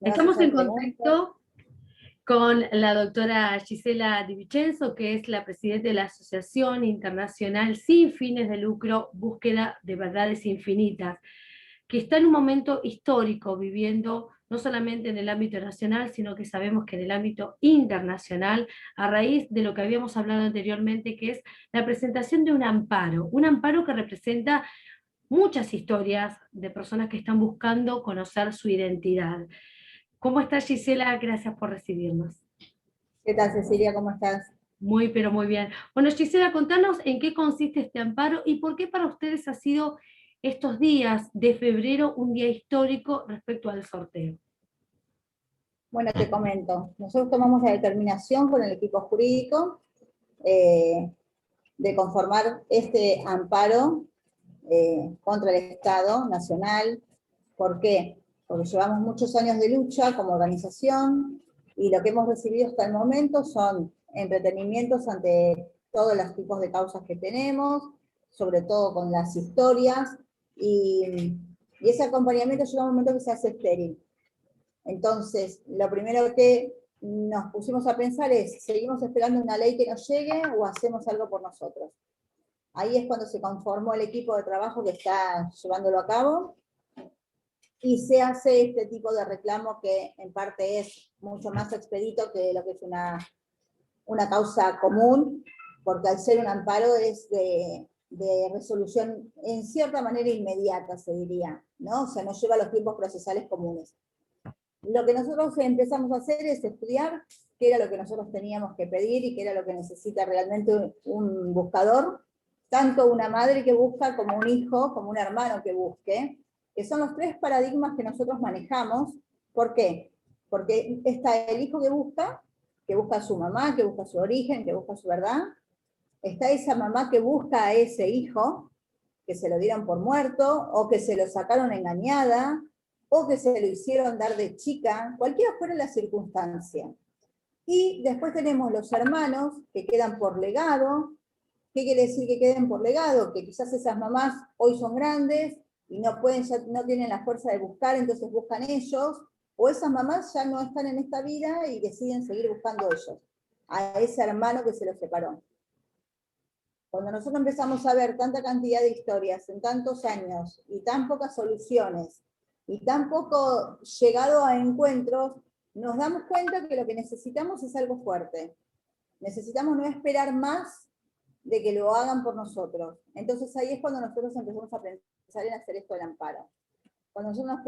¿Me vas a Estamos en hacer preguntas? contacto con la doctora Gisela Di Vincenzo, que es la presidenta de la Asociación Internacional Sin Fines de Lucro, Búsqueda de Verdades Infinitas, que está en un momento histórico viviendo no solamente en el ámbito nacional, sino que sabemos que en el ámbito internacional, a raíz de lo que habíamos hablado anteriormente, que es la presentación de un amparo que representa muchas historias de personas que están buscando conocer su identidad. ¿Cómo estás, Gisela? Gracias por recibirnos. ¿Qué tal, Cecilia? ¿Cómo estás? Muy, pero muy bien. Bueno, Gisela, contanos en qué consiste este amparo y por qué para ustedes ha sido estos días de febrero un día histórico respecto al sorteo. Bueno, te comento. Nosotros tomamos la determinación con el equipo jurídico eh, de conformar este amparo contra el Estado Nacional. ¿Por qué? Porque llevamos muchos años de lucha como organización y lo que hemos recibido hasta el momento son entretenimientos ante todos los tipos de causas que tenemos, sobre todo con las historias, y ese acompañamiento llega un momento que se hace estéril. Entonces, lo primero que nos pusimos a pensar es, ¿seguimos esperando una ley que nos llegue o hacemos algo por nosotros? Ahí es cuando se conformó el equipo de trabajo que está llevándolo a cabo, y se hace este tipo de reclamo que en parte es mucho más expedito que lo que es una causa común, porque al ser un amparo es de resolución en cierta manera inmediata, se diría, ¿no? O sea, no lleva los tiempos procesales comunes. Lo que nosotros empezamos a hacer es estudiar qué era lo que nosotros teníamos que pedir y qué era lo que necesita realmente un buscador, tanto una madre que busca como un hijo, como un hermano que busque, que son los tres paradigmas que nosotros manejamos. ¿Por qué? Porque está el hijo que busca a su mamá, que busca su origen, que busca su verdad. Está esa mamá que busca a ese hijo, que se lo dieron por muerto, o que se lo sacaron engañada, o que se lo hicieron dar de chica, cualquiera fuera la circunstancia. Y después tenemos los hermanos que quedan por legado. ¿Qué quiere decir que queden por legado? Que quizás esas mamás hoy son grandes y no pueden, ya no tienen la fuerza de buscar, entonces buscan ellos, o esas mamás ya no están en esta vida y deciden seguir buscando ellos, a ese hermano que se los separó. Cuando nosotros empezamos a ver tanta cantidad de historias en tantos años y tan pocas soluciones y tan poco llegado a encuentros, nos damos cuenta que lo que necesitamos es algo fuerte. Necesitamos no esperar más de que lo hagan por nosotros. Entonces ahí es cuando nosotros empezamos a pensar en hacer esto del amparo. Cuando nosotros nos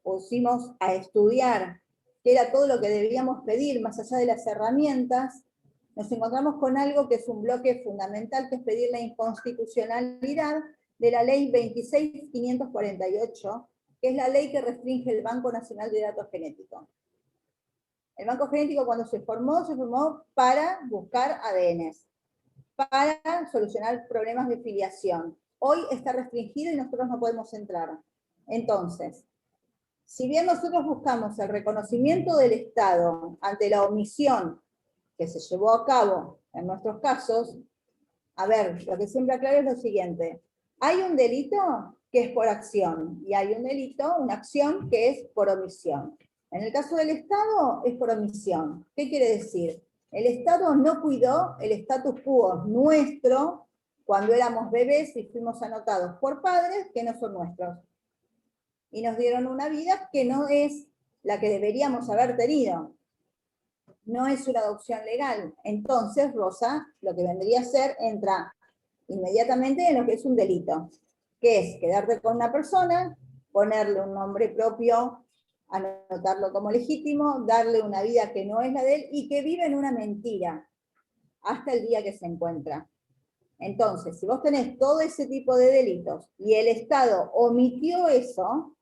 pusimos a estudiar qué era todo lo que debíamos pedir, más allá de las herramientas, nos encontramos con algo que es un bloque fundamental, que es pedir la inconstitucionalidad de la ley 26.548, que es la ley que restringe el Banco Nacional de Datos Genéticos. El Banco Genético, cuando se formó para buscar ADNs, para solucionar problemas de filiación. Hoy está restringido y nosotros no podemos entrar. Entonces, si bien nosotros buscamos el reconocimiento del Estado ante la omisión que se llevó a cabo en nuestros casos, a ver, lo que siempre aclaro es lo siguiente. Hay un delito que es por acción, y hay un delito, una acción que es por omisión. En el caso del Estado es por omisión. ¿Qué quiere decir? El Estado no cuidó el status quo nuestro cuando éramos bebés y fuimos anotados por padres que no son nuestros. Y nos dieron una vida que no es la que deberíamos haber tenido. No es una adopción legal. Entonces, Rosa, lo que vendría a ser, entra inmediatamente en lo que es un delito, que es quedarte con una persona, ponerle un nombre propio, anotarlo como legítimo, darle una vida que no es la de él y que vive en una mentira hasta el día que se encuentra. Entonces, si vos tenés todo ese tipo de delitos y el Estado omitió eso,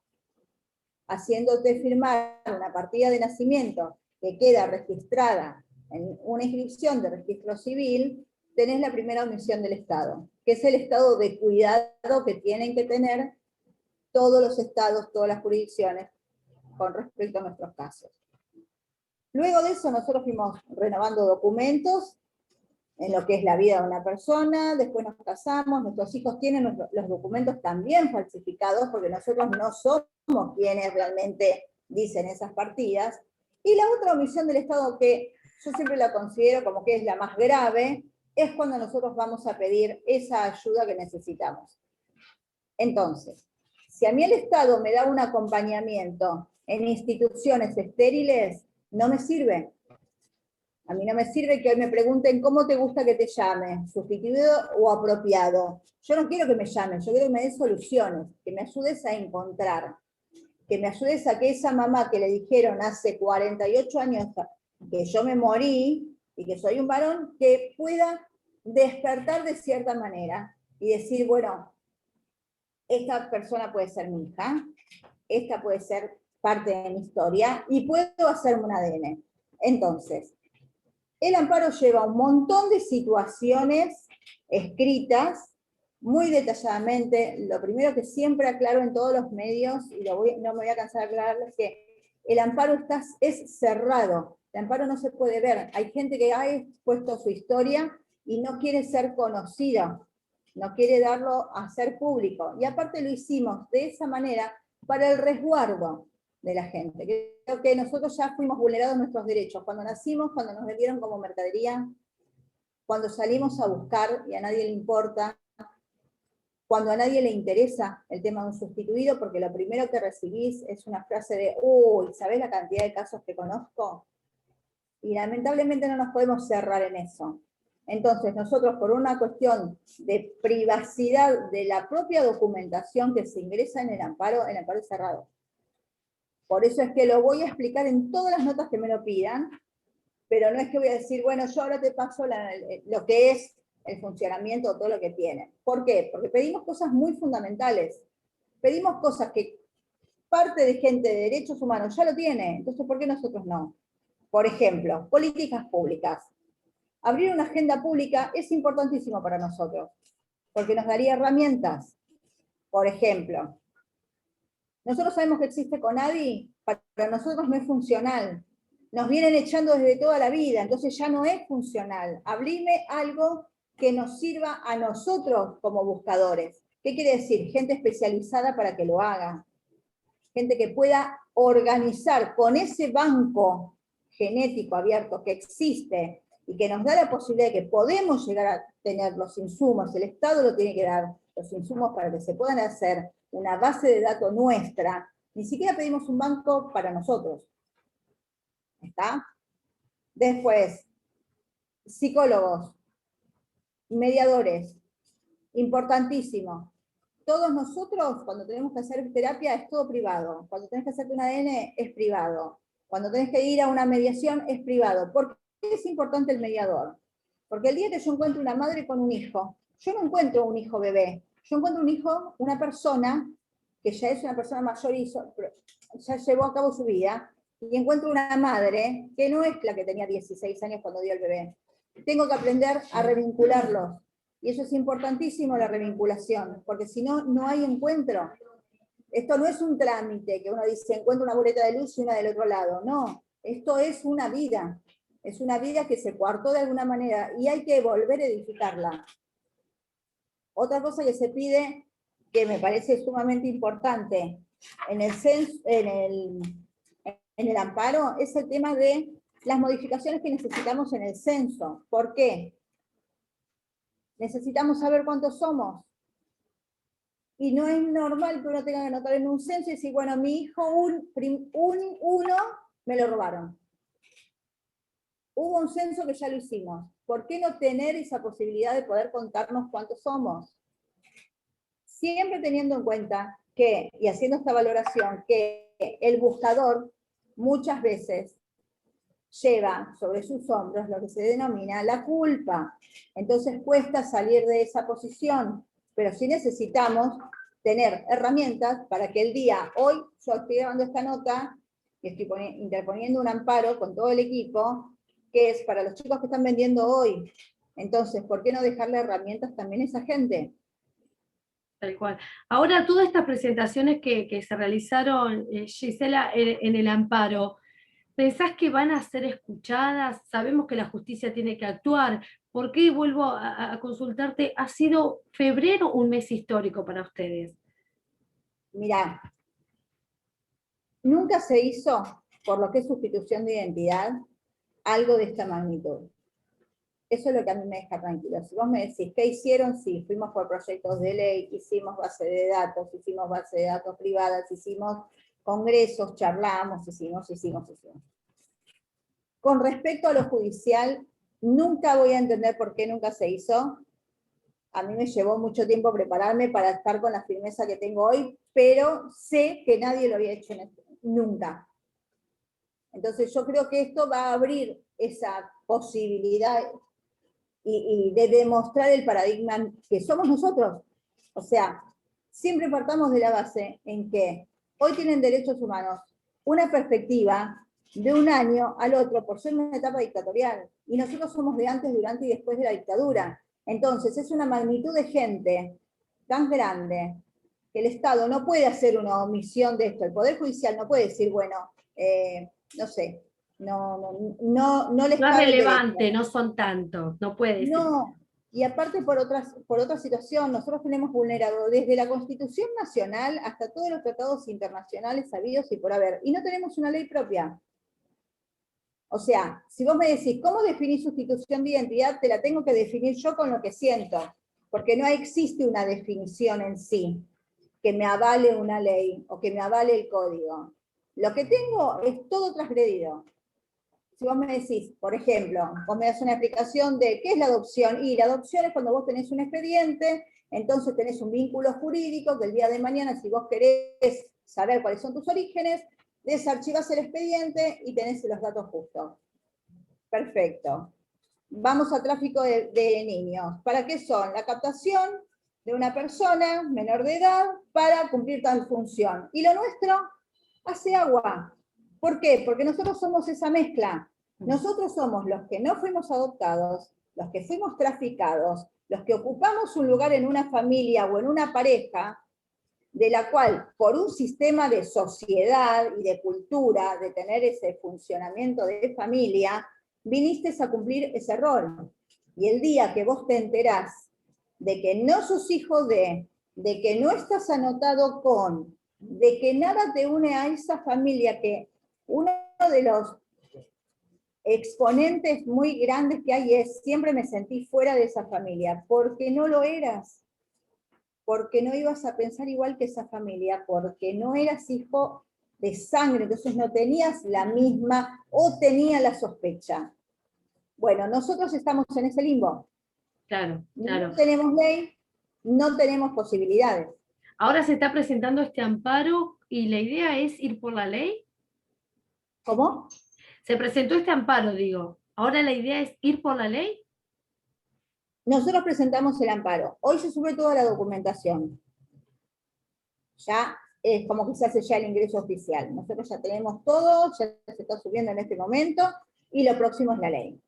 haciéndote firmar una partida de nacimiento que queda registrada en una inscripción de registro civil, tenés la primera omisión del Estado, que es el estado de cuidado que tienen que tener todos los estados, todas las jurisdicciones con respecto a nuestros casos. Luego de eso nosotros fuimos renovando documentos en lo que es la vida de una persona, después nos casamos, nuestros hijos tienen los documentos también falsificados, porque nosotros no somos quienes realmente dicen esas partidas. Y la otra omisión del Estado, que yo siempre la considero como que es la más grave, es cuando nosotros vamos a pedir esa ayuda que necesitamos. Entonces, si a mí el Estado me da un acompañamiento en instituciones estériles, no me sirve. A mí no me sirve que hoy me pregunten cómo te gusta que te llame, sustituido o apropiado. Yo no quiero que me llamen, yo quiero que me des soluciones, que me ayudes a encontrar, que me ayudes a que esa mamá que le dijeron hace 48 años que yo me morí y que soy un varón, que pueda despertar de cierta manera y decir, bueno, esta persona puede ser mi hija, esta puede ser parte de mi historia y puedo hacerme un ADN. Entonces, el amparo lleva un montón de situaciones escritas muy detalladamente. Lo primero que siempre aclaro en todos los medios, y no me voy a cansar de aclararlo, es que el amparo es cerrado. El amparo no se puede ver. Hay gente que ha expuesto su historia y no quiere ser conocido, no quiere darlo a ser público. Y aparte lo hicimos de esa manera para el resguardo de la gente. Creo que nosotros ya fuimos vulnerados nuestros derechos. Cuando nacimos, cuando nos vendieron como mercadería, cuando salimos a buscar y a nadie le importa, cuando a nadie le interesa el tema de un sustituido, porque lo primero que recibís es una frase de, uy, ¿sabés la cantidad de casos que conozco? Y lamentablemente no nos podemos cerrar en eso. Entonces nosotros, por una cuestión de privacidad de la propia documentación que se ingresa en el amparo es cerrado. Por eso es que lo voy a explicar en todas las notas que me lo pidan, pero no es que voy a decir, bueno, yo ahora te paso lo que es el funcionamiento o todo lo que tiene. ¿Por qué? Porque pedimos cosas muy fundamentales. Pedimos cosas que parte de gente de derechos humanos ya lo tiene, entonces ¿por qué nosotros no? Por ejemplo, políticas públicas. Abrir una agenda pública es importantísimo para nosotros, porque nos daría herramientas. Por ejemplo, nosotros sabemos que existe CONADI, para nosotros no es funcional. Nos vienen echando desde toda la vida, entonces ya no es funcional. Abrime algo que nos sirva a nosotros como buscadores. ¿Qué quiere decir? Gente especializada para que lo haga. Gente que pueda organizar con ese banco genético abierto que existe y que nos da la posibilidad de que podemos llegar a tener los insumos, el Estado lo tiene que dar, los insumos para que se puedan hacer una base de datos nuestra. Ni siquiera pedimos un banco para nosotros. ¿Está? Después, psicólogos, mediadores, importantísimo. Todos nosotros, cuando tenemos que hacer terapia, es todo privado. Cuando tenés que hacerte un ADN, es privado. Cuando tenés que ir a una mediación, es privado. ¿Por qué es importante el mediador? Porque el día que yo encuentro una madre con un hijo, yo no encuentro un hijo bebé, yo encuentro un hijo, una persona que ya es una persona mayor y ya llevó a cabo su vida, y encuentro una madre que no es la que tenía 16 años cuando dio el bebé. Tengo que aprender a revincularlos. Y eso es importantísimo, la revinculación, porque si no, no hay encuentro. Esto no es un trámite que uno dice, encuentra una boleta de luz y una del otro lado. No, esto es una vida. Es una vida que se coartó de alguna manera y hay que volver a edificarla. Otra cosa que se pide, que me parece sumamente importante en el amparo, es el tema de las modificaciones que necesitamos en el censo. ¿Por qué? Necesitamos saber cuántos somos. Y no es normal que uno tenga que anotar en un censo y decir, bueno, mi hijo, uno, me lo robaron. Hubo un censo que ya lo hicimos. ¿Por qué no tener esa posibilidad de poder contarnos cuántos somos? Siempre teniendo en cuenta que, y haciendo esta valoración, que el buscador muchas veces lleva sobre sus hombros lo que se denomina la culpa. Entonces cuesta salir de esa posición, pero sí necesitamos tener herramientas para que el día, hoy yo estoy grabando esta nota, y estoy interponiendo un amparo con todo el equipo, que es para los chicos que están vendiendo hoy. Entonces, ¿por qué no dejarle herramientas también a esa gente? Tal cual. Ahora, todas estas presentaciones que se realizaron, Gisela, en el amparo, ¿pensás que van a ser escuchadas? Sabemos que la justicia tiene que actuar. ¿Por qué vuelvo a consultarte? ¿Ha sido febrero un mes histórico para ustedes? Mirá, nunca se hizo, por lo que es sustitución de identidad, algo de esta magnitud. Eso es lo que a mí me deja tranquilo. Si vos me decís, ¿qué hicieron? Sí, fuimos por proyectos de ley, hicimos base de datos privadas, hicimos congresos, charlamos, hicimos. Con respecto a lo judicial, nunca voy a entender por qué nunca se hizo. A mí me llevó mucho tiempo prepararme para estar con la firmeza que tengo hoy, pero sé que nadie lo había hecho nunca. Entonces yo creo que esto va a abrir esa posibilidad y de demostrar el paradigma que somos nosotros. O sea, siempre partamos de la base en que hoy tienen derechos humanos una perspectiva de un año al otro por ser una etapa dictatorial, y nosotros somos de antes, durante y después de la dictadura. Entonces es una magnitud de gente tan grande que el Estado no puede hacer una omisión de esto. El Poder Judicial no puede decir, bueno, no sé, no les No es cabe el relevante, derecho. no son tantos, no puede decir. No, y aparte por otra situación, nosotros tenemos vulnerado desde la Constitución Nacional hasta todos los tratados internacionales habidos y por haber, y no tenemos una ley propia. O sea, si vos me decís, ¿cómo definir sustitución de identidad? Te la tengo que definir yo con lo que siento, porque no existe una definición en sí que me avale una ley o que me avale el código. Lo que tengo es todo transgredido. Si vos me decís, por ejemplo, vos me das una explicación de qué es la adopción, y la adopción es cuando vos tenés un expediente, entonces tenés un vínculo jurídico que el día de mañana, si vos querés saber cuáles son tus orígenes, desarchivás el expediente y tenés los datos justos. Perfecto. Vamos a tráfico de niños. ¿Para qué son? La captación de una persona menor de edad para cumplir tal función. Y lo nuestro hace agua. ¿Por qué? Porque nosotros somos esa mezcla. Nosotros somos los que no fuimos adoptados, los que fuimos traficados, los que ocupamos un lugar en una familia o en una pareja, de la cual, por un sistema de sociedad y de cultura, de tener ese funcionamiento de familia, viniste a cumplir ese rol. Y el día que vos te enterás de que no sos hijo de que no estás anotado con, de que nada te une a esa familia, que uno de los exponentes muy grandes que hay es, siempre me sentí fuera de esa familia, porque no lo eras, porque no ibas a pensar igual que esa familia, porque no eras hijo de sangre, entonces no tenías la misma, o tenía la sospecha. Bueno, nosotros estamos en ese limbo. Claro, claro. No tenemos ley, no tenemos posibilidades. Ahora se está presentando este amparo y la idea es ir por la ley. ¿Cómo? Se presentó este amparo, digo. Ahora la idea es ir por la ley. Nosotros presentamos el amparo. Hoy se sube toda la documentación. Ya es como que se hace ya el ingreso oficial. Nosotros ya tenemos todo, ya se está subiendo en este momento, y lo próximo es la ley.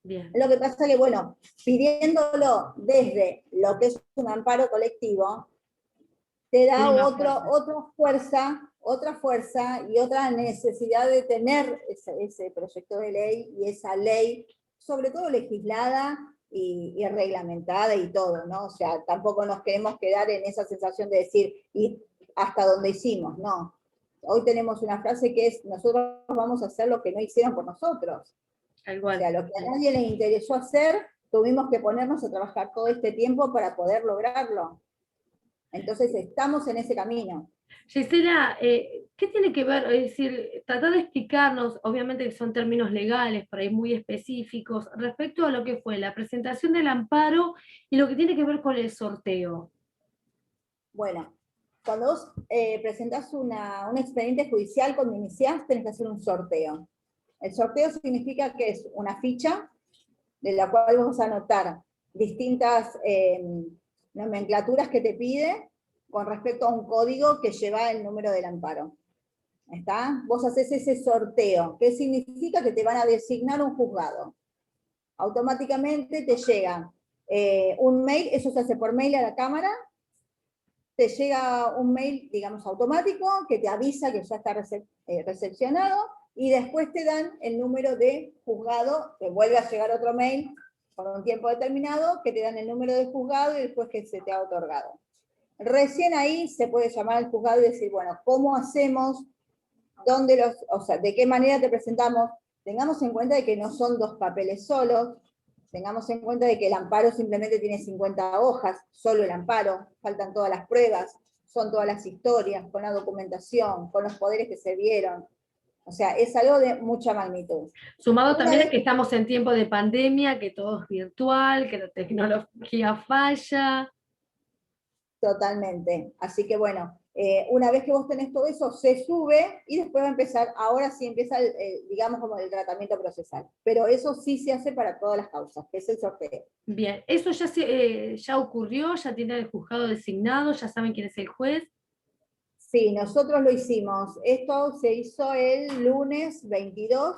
Bien. Lo que pasa es que, bueno, pidiéndolo desde lo que es un amparo colectivo, te da otra fuerza y otra necesidad de tener ese proyecto de ley y esa ley, sobre todo legislada y reglamentada y todo, ¿no? O sea, tampoco nos queremos quedar en esa sensación de decir, y hasta donde hicimos, no. Hoy tenemos una frase que es, nosotros vamos a hacer lo que no hicieron por nosotros. O sea, lo que a nadie le interesó hacer, tuvimos que ponernos a trabajar todo este tiempo para poder lograrlo. Entonces estamos en ese camino. Gisela, ¿qué tiene que ver? Es decir, tratar de explicarnos, obviamente que son términos legales, por ahí muy específicos, respecto a lo que fue la presentación del amparo y lo que tiene que ver con el sorteo. Bueno, cuando vos presentás un expediente judicial, cuando iniciás, tenés que hacer un sorteo. El sorteo significa que es una ficha de la cual vamos a anotar distintas nomenclaturas que te pide con respecto a un código que lleva el número del amparo. ¿Está? Vos haces ese sorteo, que significa que te van a designar un juzgado. Automáticamente te llega un mail, eso se hace por mail a la Cámara, te llega un mail, digamos, automático, que te avisa que ya está recepcionado, y después te dan el número de juzgado, te vuelve a llegar otro mail por un tiempo determinado, que te dan el número de juzgado y después que se te ha otorgado. Recién ahí se puede llamar al juzgado y decir, bueno, ¿cómo hacemos o sea, de qué manera te presentamos. Tengamos en cuenta de que no son 2 papeles solos, tengamos en cuenta de que el amparo simplemente tiene 50 hojas, solo el amparo, faltan todas las pruebas, son todas las historias, con la documentación, con los poderes que se vieron. O sea, es algo de mucha magnitud. Sumado Una también a vez, que estamos en tiempo de pandemia, que todo es virtual, que la tecnología falla. totalmente. Así que bueno, una vez que vos tenés todo eso, se sube y después va a empezar, ahora sí empieza, digamos, como el tratamiento procesal. Pero eso sí se hace para todas las causas, que es el sorteo. Bien, eso ya, ya ocurrió, ya tiene el juzgado designado, ya saben quién es el juez. Sí, nosotros lo hicimos. Esto se hizo el lunes 22.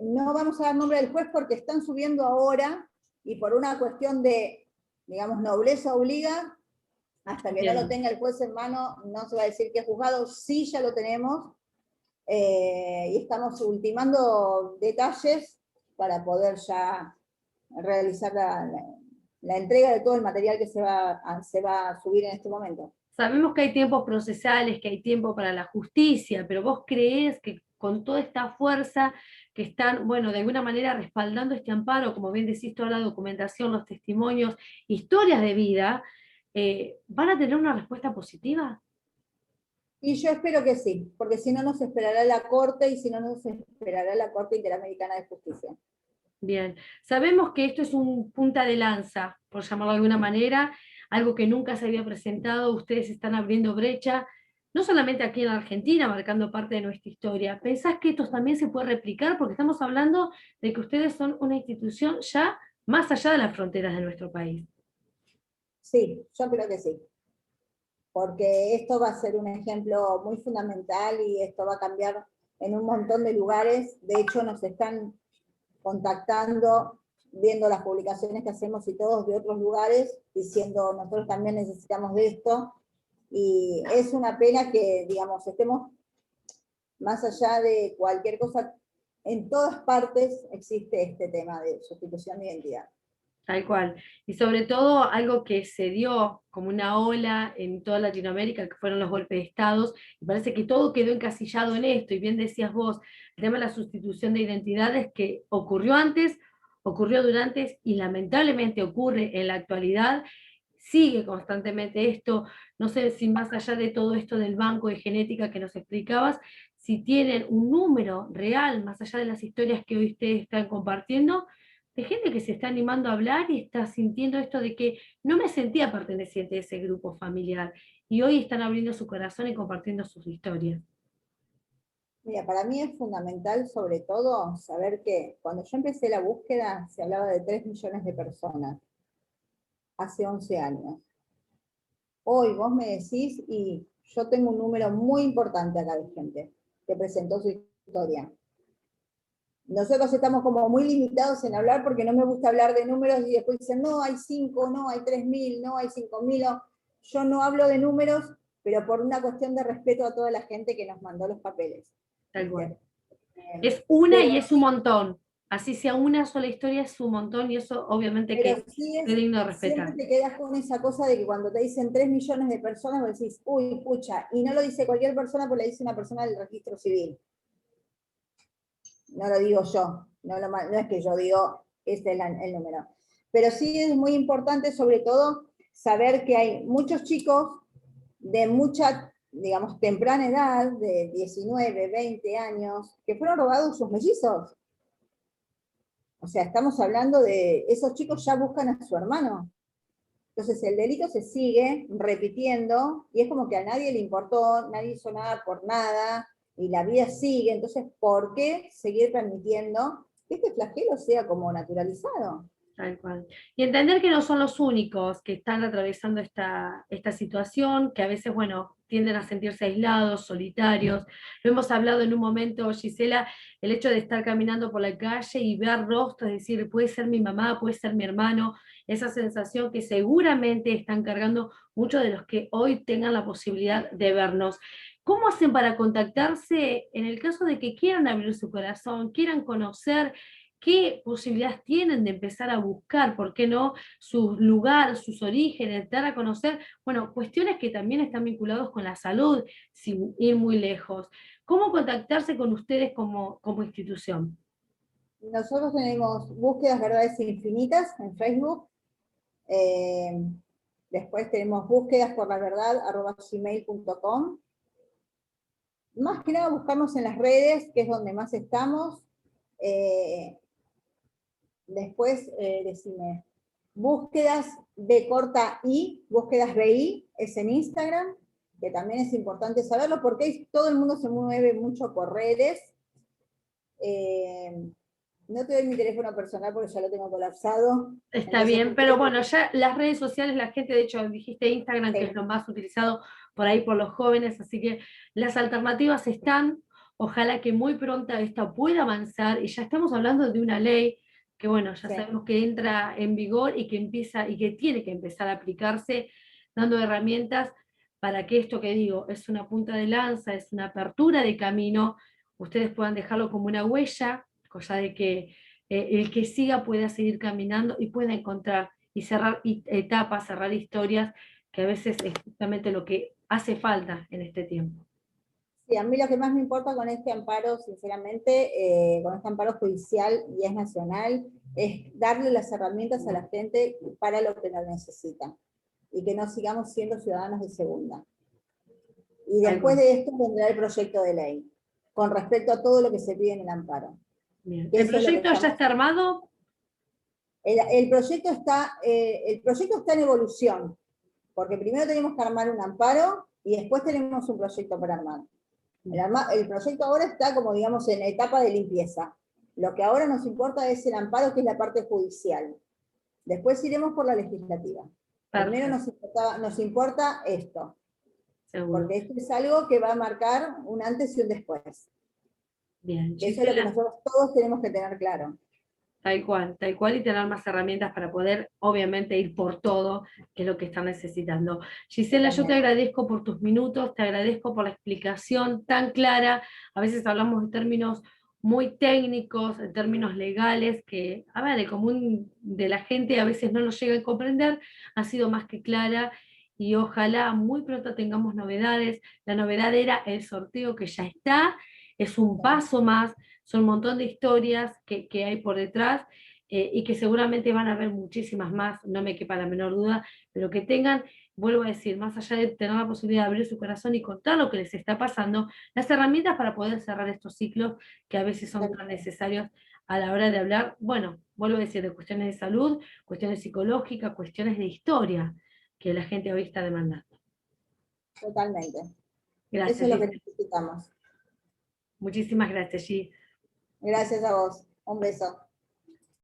No vamos a dar nombre del juez porque están subiendo ahora y por una cuestión de, digamos, nobleza obliga, hasta que no lo tenga el juez en mano, no se va a decir que es juzgado, sí ya lo tenemos, y estamos ultimando detalles para poder ya realizar la entrega de todo el material que se va a subir en este momento. Sabemos que hay tiempos procesales, que hay tiempo para la justicia, pero vos creés que con toda esta fuerza que están, bueno, de alguna manera respaldando este amparo, como bien decís, toda la documentación, los testimonios, historias de vida, ¿van a tener una respuesta positiva? Y yo espero que sí, porque si no nos esperará la Corte y si no nos esperará la Corte Interamericana de Justicia. Bien, sabemos que esto es un punta de lanza, por llamarlo de alguna manera, algo que nunca se había presentado, ustedes están abriendo brecha, no solamente aquí en la Argentina, marcando parte de nuestra historia. ¿Pensás que esto también se puede replicar? Porque estamos hablando de que ustedes son una institución ya más allá de las fronteras de nuestro país. Sí, yo creo que sí, porque esto va a ser un ejemplo muy fundamental y esto va a cambiar en un montón de lugares. De hecho, nos están contactando, viendo las publicaciones que hacemos y todos de otros lugares, diciendo nosotros también necesitamos de esto. Y es una pena que, digamos, estemos más allá de cualquier cosa, en todas partes existe este tema de sustitución de identidad. Tal cual. Y sobre todo algo que se dio como una ola en toda Latinoamérica, que fueron los golpes de Estado, y parece que todo quedó encasillado en esto, y bien decías vos, el tema de la sustitución de identidades que ocurrió antes, ocurrió durante y lamentablemente ocurre en la actualidad, sigue constantemente esto, no sé si más allá de todo esto del banco de genética que nos explicabas, si tienen un número real, más allá de las historias que hoy ustedes están compartiendo, de gente que se está animando a hablar y está sintiendo esto de que no me sentía perteneciente a ese grupo familiar, y hoy están abriendo su corazón y compartiendo sus historias. Mira, para mí es fundamental sobre todo saber que cuando yo empecé la búsqueda se hablaba de 3 millones de personas, hace 11 años. Hoy vos me decís, y yo tengo un número muy importante acá de gente que presentó su historia. Nosotros estamos como muy limitados en hablar porque no me gusta hablar de números y después dicen, no, hay 5, no, hay 3.000, no, hay 5.000. Yo no hablo de números, pero por una cuestión de respeto a toda la gente que nos mandó los papeles. Tal ¿Viste? cual. Es una y Pero, es un montón. Así sea una sola historia es un montón, y eso obviamente que sí es digno de siempre respetar. te quedas con esa cosa de que cuando te dicen 3 millones de personas, vos decís, uy, pucha, y no lo dice cualquier persona, porque lo dice una persona del registro civil. No lo digo yo, no es que yo digo, este es el número. Pero sí es muy importante, sobre todo, saber que hay muchos chicos de mucha, digamos, temprana edad, de 19, 20 años, que fueron robados sus mellizos. O sea, estamos hablando de, esos chicos ya buscan a su hermano. Entonces el delito se sigue repitiendo y es como que a nadie le importó, nadie hizo nada por nada y la vida sigue. Entonces, ¿por qué seguir permitiendo que este flagelo sea como naturalizado? Tal cual. Y entender que no son los únicos que están atravesando esta situación, que a veces, bueno, tienden a sentirse aislados, solitarios. Lo hemos hablado en un momento, Gisela, el hecho de estar caminando por la calle y ver rostros, es decir, puede ser mi mamá, puede ser mi hermano, esa sensación que seguramente están cargando muchos de los que hoy tengan la posibilidad de vernos. ¿Cómo hacen para contactarse en el caso de que quieran abrir su corazón, quieran conocer? ¿Qué posibilidades tienen de empezar a buscar, por qué no, sus lugares, sus orígenes, dar a conocer, bueno, cuestiones que también están vinculadas con la salud, sin ir muy lejos? ¿Cómo contactarse con ustedes como institución? Nosotros tenemos búsquedas verdades infinitas en Facebook. Después tenemos búsquedas por la verdad @gmail.com. Más que nada buscarnos en las redes, que es donde más estamos. Después, decime, búsquedas búsquedas BI, es en Instagram, que también es importante saberlo, porque todo el mundo se mueve mucho por redes. No te doy mi teléfono personal porque ya lo tengo colapsado. Está bien, pero bueno, ya las redes sociales, la gente, de hecho, dijiste Instagram, sí, que es lo más utilizado por ahí por los jóvenes, así que las alternativas están. Ojalá que muy pronto esta pueda avanzar, y ya estamos hablando de una ley que, bueno, ya sí, sabemos que entra en vigor y que empieza, y que tiene que empezar a aplicarse, dando herramientas para que esto que digo, es una punta de lanza, es una apertura de camino, ustedes puedan dejarlo como una huella, cosa de que el que siga pueda seguir caminando y pueda encontrar y cerrar etapas, cerrar historias, que a veces es justamente lo que hace falta en este tiempo. sí, a mí lo que más me importa con este amparo, sinceramente, con este amparo judicial y es nacional, es darle las herramientas a la gente para lo que la necesita y que no sigamos siendo ciudadanos de segunda. Y después de esto vendrá el proyecto de ley, con respecto a todo lo que se pide en el amparo. Bien. ¿El proyecto ya está armado? El proyecto está en evolución, porque primero tenemos que armar un amparo y después tenemos un proyecto para armar. El proyecto ahora está, como digamos, en etapa de limpieza. Lo que ahora nos importa es el amparo, que es la parte judicial. Después iremos por la legislativa. Primero nos importa esto, seguro. porque esto es algo que va a marcar un antes y un después. Bien, Eso es lo que nosotros todos tenemos que tener claro. Tal cual, y tener más herramientas para poder, obviamente, ir por todo, que es lo que están necesitando. Gisela, yo te agradezco por tus minutos, te agradezco por la explicación tan clara. A veces hablamos de términos muy técnicos, en términos legales, que, a ver, el común de la gente a veces no lo llega a comprender. Ha sido más que clara, y ojalá muy pronto tengamos novedades. La novedad era el sorteo, que ya está, es un paso más. Son un montón de historias que hay por detrás, y que seguramente van a haber muchísimas más, no me quepa la menor duda, pero que tengan, vuelvo a decir, más allá de tener la posibilidad de abrir su corazón y contar lo que les está pasando, las herramientas para poder cerrar estos ciclos que a veces son tan necesarios a la hora de hablar, bueno, vuelvo a decir, de cuestiones de salud, cuestiones psicológicas, cuestiones de historia que la gente hoy está demandando. Totalmente. Gracias, eso es lo que Gisela. necesitamos. Muchísimas gracias, Gi. Gracias a vos. Un beso.